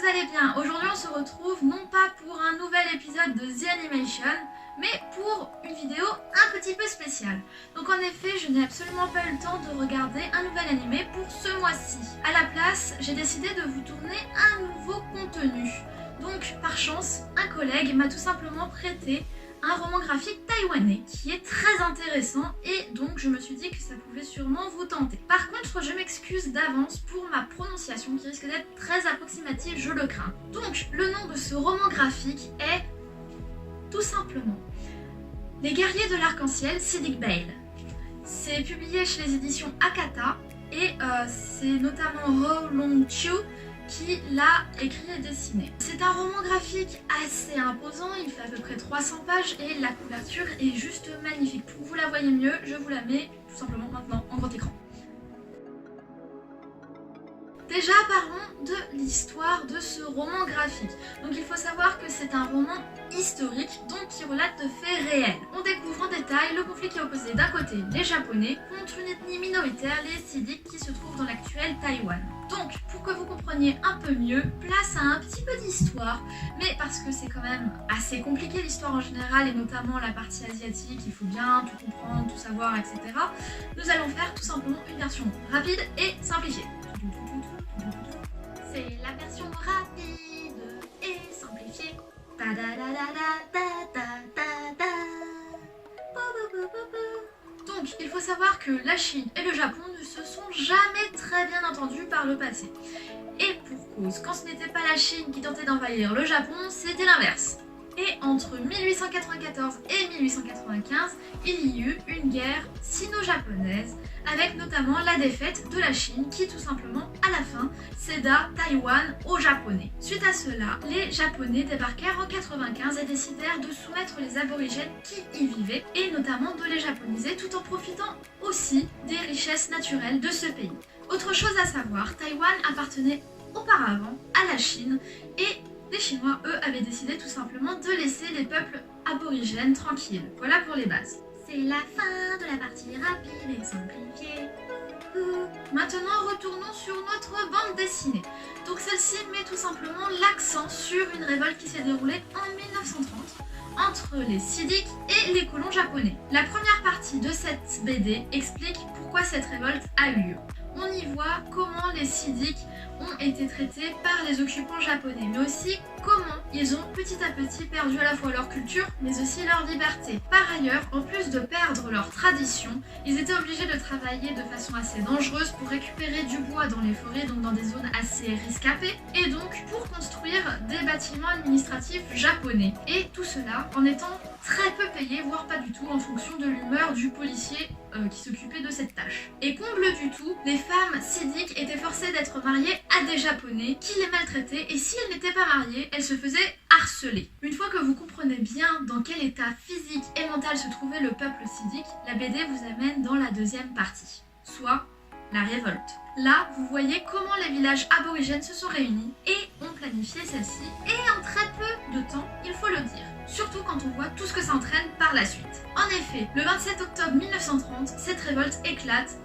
vous allez bien. Aujourd'hui on se retrouve non pas pour un nouvel épisode de The Animation, mais pour une vidéo un petit peu spéciale. Donc en effet, je n'ai absolument pas eu le temps de regarder un nouvel animé pour ce mois-ci. À la place, j'ai décidé de vous tourner un nouveau contenu. Donc par chance, un collègue m'a tout simplement prêté un roman graphique taïwanais qui est très intéressant et donc je me suis dit que ça pouvait sûrement vous tenter. Par contre, je m'excuse d'avance pour ma prononciation qui risque d'être très approximative, je le crains. Donc le nom de ce roman graphique est tout simplement Les guerriers de l'arc-en-ciel Siddiq Bale. C'est publié chez les éditions Akata et c'est notamment Ho Long-Chiu qui l'a écrit et dessiné. C'est un roman graphique assez imposant, il fait à peu près 300 pages et la couverture est juste magnifique. Pour que vous la voyez mieux, je vous la mets tout simplement maintenant en grand écran. Déjà parlons de l'histoire de ce roman graphique. Donc il faut savoir que c'est un roman historique, donc qui relate de faits réels. On découvre en détail le conflit qui opposait d'un côté les Japonais contre une ethnie minoritaire, les Siddiq, qui se trouvent dans l'actuel Taïwan. Donc pour que vous compreniez un peu mieux, place à un petit peu d'histoire, mais parce que c'est quand même assez compliqué l'histoire en général et notamment la partie asiatique, il faut bien tout comprendre, tout savoir, etc. Nous allons faire tout simplement une version rapide et simplifiée. C'est la version rapide et simplifiée. Donc, il faut savoir que la Chine et le Japon ne se sont jamais très bien entendus par le passé. Et pour cause, quand ce n'était pas la Chine qui tentait d'envahir le Japon, c'était l'inverse. Et entre 1894 et 1895, il y eut une guerre sino-japonaise avec notamment la défaite de la Chine qui tout simplement à la fin céda Taïwan aux Japonais. Suite à cela, les Japonais débarquèrent en 95 et décidèrent de soumettre les aborigènes qui y vivaient et notamment de les japoniser tout en profitant aussi des richesses naturelles de ce pays. Autre chose à savoir, Taïwan appartenait auparavant à la Chine et les Chinois, eux, avaient décidé tout simplement de laisser les peuples aborigènes tranquilles. Voilà pour les bases. C'est la fin de la partie rapide et simplifiée. Maintenant, retournons sur notre bande dessinée. Donc celle-ci met tout simplement l'accent sur une révolte qui s'est déroulée en 1930 entre les Siddiq et les colons japonais. La première partie de cette BD explique pourquoi cette révolte a eu lieu. On y voit comment les Siddiq ont été traités par les occupants japonais, mais aussi comment ils ont petit à petit perdu à la fois leur culture, mais aussi leur liberté. Par ailleurs, en plus de perdre leur tradition, ils étaient obligés de travailler de façon assez dangereuse pour récupérer du bois dans les forêts, donc dans des zones assez risquées, et donc pour construire des bâtiments administratifs japonais. Et tout cela en étant très peu payés, voire pas du tout, en fonction de l'humeur du policier qui s'occupait de cette tâche. Et comble du tout, les femmes Siddiq étaient forcées d'être mariées à des Japonais qui les maltraitaient et si elles n'étaient pas mariées, elles se faisaient harceler. Une fois que vous comprenez bien dans quel état physique et mental se trouvait le peuple Siddiq, la BD vous amène dans la deuxième partie, soit la révolte. Là, vous voyez comment les villages aborigènes se sont réunis et ont planifié celle-ci, et en très peu de temps, il faut le dire. Surtout quand on voit tout ce que ça entraîne par la suite. En effet, le 27 octobre 1930, cette révolte éclate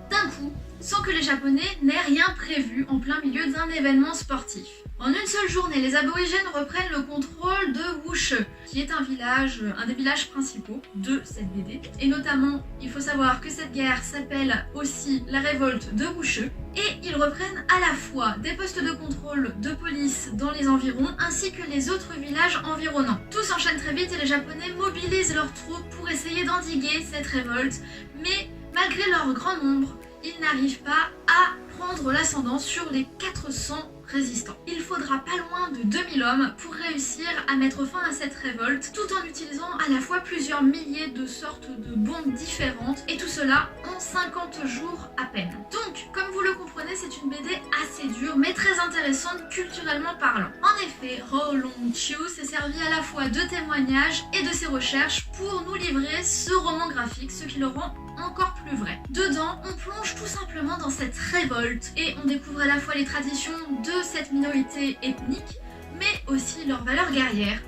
d'un coup, sans que les Japonais n'aient rien prévu en plein milieu d'un événement sportif. En une seule journée, les aborigènes reprennent le contrôle de Wushe, qui est un des villages principaux de cette BD. Et notamment, il faut savoir que cette guerre s'appelle aussi la révolte de Wushe. Et ils reprennent à la fois des postes de contrôle de police dans les environs, ainsi que les autres villages environnants. Tout s'enchaîne très vite et les Japonais mobilisent leurs troupes pour essayer d'endiguer cette révolte. Mais malgré leur grand nombre, ils n'arrivent pas à prendre l'ascendant sur les 400 résistants. Il faudra pas loin de 2000 hommes pour réussir à mettre fin à cette révolte, tout en utilisant à la fois plusieurs milliers de sortes de bombes différentes, et tout cela en 50 jours à peine. Donc, comme vous le comprenez, c'est une BD assez dure, mais très intéressante culturellement parlant. En effet, Ho Long-Chiu s'est servi à la fois de témoignages et de ses recherches pour nous livrer ce roman graphique, ce qui le rend encore plus vrai. Dedans, on plonge tout simplement dans cette révolte et on découvre à la fois les traditions de cette minorité ethnique, mais aussi leurs valeurs guerrières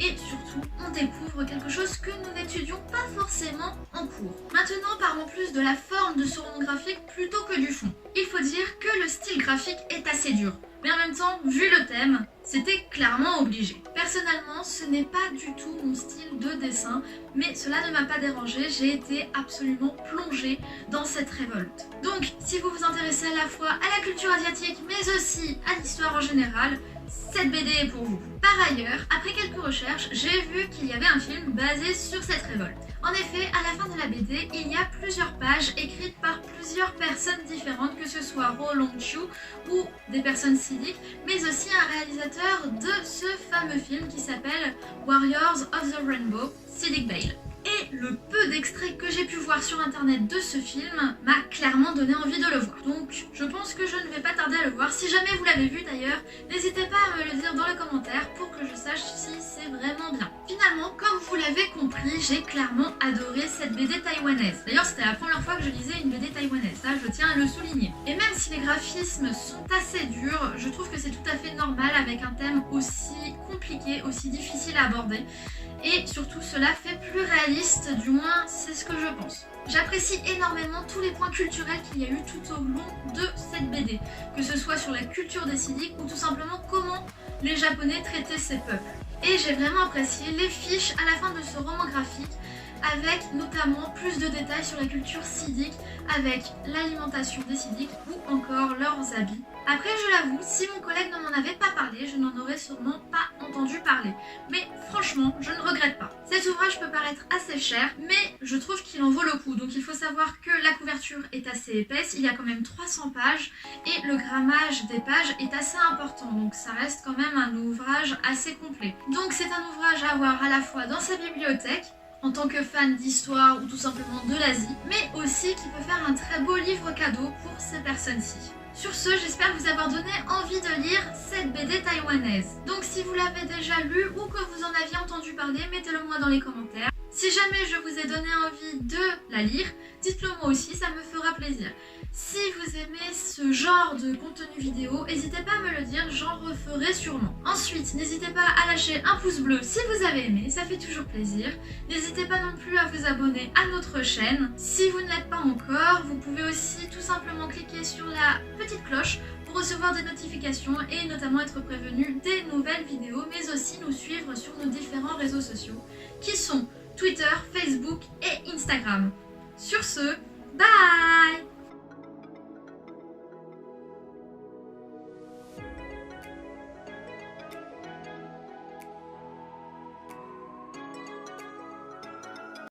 et surtout on découvre quelque chose que nous n'étudions pas forcément en cours. Maintenant parlons plus de la forme de ce roman graphique plutôt que du fond. Il faut dire que le style graphique est assez dur, mais en même temps, vu le thème, c'était clairement obligé. Personnellement, ce n'est pas du tout mon style de dessin, mais cela ne m'a pas dérangé, j'ai été absolument plongée dans cette révolte. Donc, si vous vous intéressez à la fois à la culture asiatique, mais aussi à l'histoire en général, cette BD est pour vous. Par ailleurs, après quelques recherches, j'ai vu qu'il y avait un film basé sur cette révolte. En effet, à la fin de la BD, il y a plusieurs pages écrites par plusieurs personnes différentes, que ce soit Roland Chu ou des personnes civiques, mais aussi un réalisateur de ce fameux film qui s'appelle Warriors of the Rainbow, Siddiq Bale. Et le peu d'extraits que j'ai pu voir sur internet de ce film m'a clairement donné envie de le voir. Donc je pense que je ne vais pas tarder à le voir. Si jamais vous l'avez vu d'ailleurs, n'hésitez pas à me le dire dans les commentaires pour que je sache si c'est vraiment bien. Finalement, comme vous l'avez compris, j'ai clairement adoré cette BD taïwanaise. D'ailleurs, c'était la première fois que je lisais une BD taïwanaise, ça je tiens à le souligner. Et même si les graphismes sont assez durs, je trouve que c'est tout à fait normal avec un thème aussi compliqué, aussi difficile à aborder. Et surtout cela fait plus réaliste, du moins c'est ce que je pense. J'apprécie énormément tous les points culturels qu'il y a eu tout au long de cette BD, que ce soit sur la culture des Siddiq ou tout simplement comment les Japonais traitaient ces peuples. Et j'ai vraiment apprécié les fiches à la fin de ce roman graphique, avec notamment plus de détails sur la culture Siddiq, avec l'alimentation des Siddiq ou encore leurs habits. Après, je l'avoue, si mon collègue ne m'en avait pas parlé, je n'en aurais sûrement pas entendu parler. Mais franchement, je ne regrette pas. Cet ouvrage peut paraître assez cher, mais je trouve qu'il en vaut le coup. Donc il faut savoir que la couverture est assez épaisse, il y a quand même 300 pages, et le grammage des pages est assez important. Donc ça reste quand même un ouvrage assez complet. Donc c'est un ouvrage à avoir à la fois dans sa bibliothèque, en tant que fan d'histoire ou tout simplement de l'Asie, mais aussi qui peut faire un très beau livre cadeau pour ces personnes-ci. Sur ce, j'espère vous avoir donné envie de lire cette BD taïwanaise. Donc si vous l'avez déjà lu ou que vous en aviez entendu parler, mettez-le moi dans les commentaires. Si jamais je vous ai donné envie de la lire, dites-le moi aussi, ça me fera plaisir. Si vous aimez ce genre de contenu vidéo, n'hésitez pas à me le dire, j'en referai sûrement. Ensuite, n'hésitez pas à lâcher un pouce bleu si vous avez aimé, ça fait toujours plaisir. N'hésitez pas non plus à vous abonner à notre chaîne. Si vous ne l'êtes pas encore, vous pouvez aussi tout simplement cliquer sur la petite cloche pour recevoir des notifications et notamment être prévenu des nouvelles vidéos, mais aussi nous suivre sur nos différents réseaux sociaux qui sont Twitter, Facebook et Instagram. Sur ce, bye!